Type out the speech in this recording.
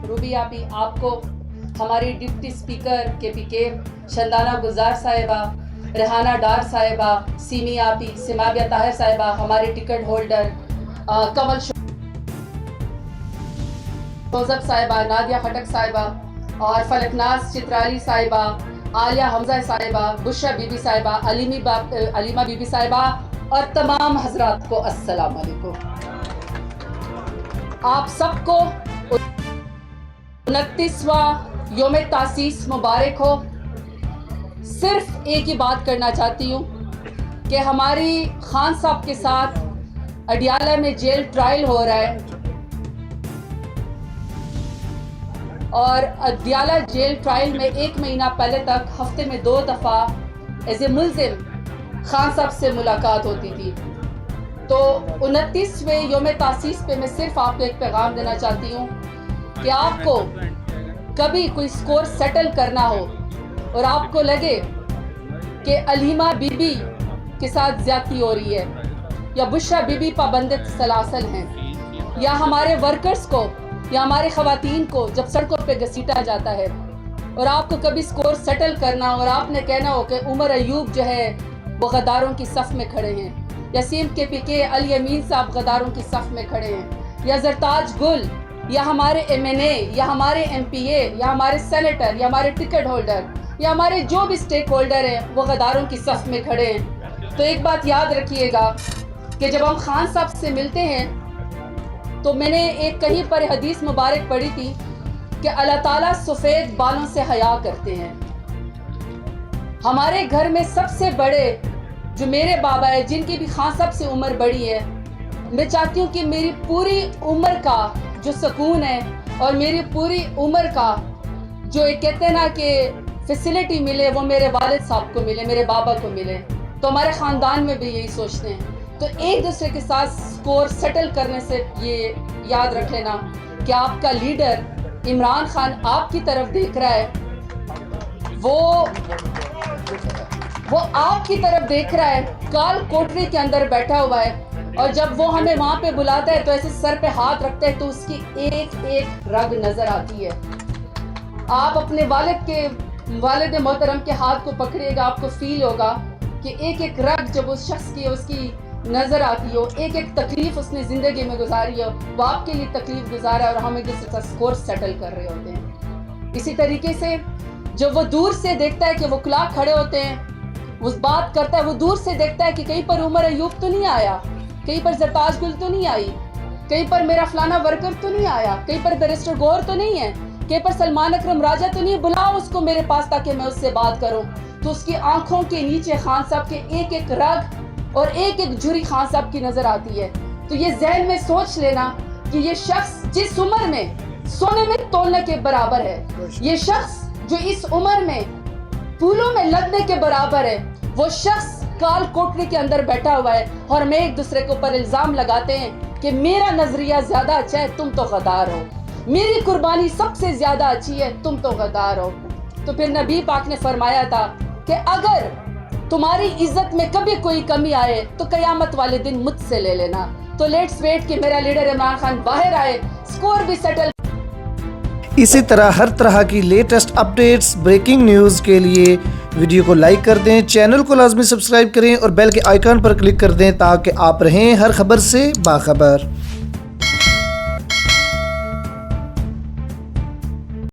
Ruby आपी आपको हमारी डिप्टी स्पीकर KPK शंदाना गुजार साहिबा, रेहाना डार साहिबा, सीमी आपी, सिमाबिया ताहिर साहिबा, हमारे टिकट होल्डर कमल जोजब साहिबा, नादिया खटक साहिबा और फलकनाज चित्राली साहिबा, आलिया हमजा साहिबा, बुशरा बीबी साहिबा, अलीमा बीबी साहिबा और तमाम हजरात को अस्सलाम वालेकुम। आप सबको 29वां योम तासीस मुबारक हो। सिर्फ एक ही बात करना चाहती हूँ कि हमारी खान साहब के साथ अडियाला में जेल ट्रायल हो रहा है और अडियाला जेल ट्रायल में 1 महीना पहले तक हफ्ते में 2 दफ़ा एज ए मुल्ज़िम खान साहब से मुलाकात होती थी। तो 29वें योम तासीस पे मैं सिर्फ आपको एक पैगाम देना चाहती हूँ कि आपको कभी कोई स्कोर सेटल करना हो और आपको लगे कि अलीमा बीबी के साथ ज्यादती हो रही है या बुशरा बीबी पाबंद सलासल हैं या हमारे वर्कर्स को या हमारे ख़वातीन को जब सड़कों पे घसीटा जाता है और आपको कभी स्कोर सेटल करना हो और आपने कहना हो कि उमर अयूब जो है वो गद्दारों की सफ़ में खड़े हैं, यासीन KPK अल यमीन साहब गद्दारों की सफ़ में खड़े हैं, या जरताज गुल या हमारे MNA या हमारे MPA या हमारे सेनेटर या हमारे टिकट होल्डर या हमारे जो भी स्टेक होल्डर हैं वो गद्दारों की सफ़ में खड़े हैं। तो एक बात याद रखिएगा कि जब हम खान साहब से मिलते हैं तो मैंने एक कहीं पर हदीस मुबारक पढ़ी थी कि अल्लाह ताला सफ़ेद बालों से हया करते हैं। हमारे घर में सबसे बड़े जो मेरे बाबा है जिनकी भी खान साहब से उम्र बड़ी है, मैं चाहती हूँ कि मेरी पूरी उम्र का जो सुकून है और मेरी पूरी उम्र का जो एक कहते हैं ना कि फैसिलिटी मिले वो मेरे वालिद साहब को मिले, मेरे बाबा को मिले। तो हमारे ख़ानदान में भी यही सोचते हैं। तो एक दूसरे के साथ स्कोर सेटल करने से ये याद रख लेना कि आपका लीडर इमरान खान आपकी तरफ देख रहा है, वो आपकी तरफ देख रहा है, काल कोठरी के अंदर बैठा हुआ है और जब वो हमें वहाँ पे बुलाता है तो ऐसे सर पे हाथ रखता है तो उसकी एक एक रग नज़र आती है। आप अपने वालिद मोहतरम के हाथ को पकड़िएगा, आपको फील होगा कि एक एक रग जब उस शख्स की उसकी नज़र आती हो, एक एक तकलीफ उसने ज़िंदगी में गुजारी हो, वो आपके लिए तकलीफ गुजारा है और हम एक दूसरे का स्कोर सेटल कर रहे होते हैं। इसी तरीके से जब वो दूर से देखता है कि वो कुलाक खड़े होते हैं, उस बात करता है, वो दूर से देखता है कि कहीं पर उमर अयूब तो नहीं आया, कहीं पर जरताज गुल तो नहीं आई, कहीं पर मेरा फलाना वर्कर तो नहीं आया, कहीं पर बैरिस्टर गौर तो नहीं है, कहीं पर सलमान अकरम राजा तो नहीं है, बुलाओ उसको मेरे पास ताकि मैं उससे बात करूं। तो उसकी आंखों के नीचे खान साहब के एक एक रग और एक एक झुर्री खान साहब की नजर आती है। तो ये जहन में सोच लेना कि ये शख्स जिस उम्र में सोने में तोलने के बराबर है, ये शख्स जो इस उम्र में फूलों में लगने के बराबर है, वो शख्स काल कोठरी के अंदर बैठा हुआ है और हमें एक दूसरे के ऊपर इल्जाम लगाते हैं कि मेरा नजरिया ज्यादा अच्छा है, तुम तो गद्दार हो, मेरी कुर्बानी सबसे ज्यादा अच्छी है, तुम तो गद्दार हो। तो फिर नबी पाक ने फरमाया था कि अगर तुम्हारी इज्जत में कभी कोई कमी आए तो कयामत वाले दिन मुझसे ले लेना। तो लेट्स वेट कि मेरा लीडर इमरान खान बाहर आए, स्कोर भी सेटल। इसी तरह हर तरह की लेटेस्ट अपडेट्स, ब्रेकिंग न्यूज़ के लिए वीडियो को लाइक कर दें, चैनल को लाजमी सब्सक्राइब करें और बेल के आइकन पर क्लिक कर दें ताकि आप रहें हर खबर से बाखबर।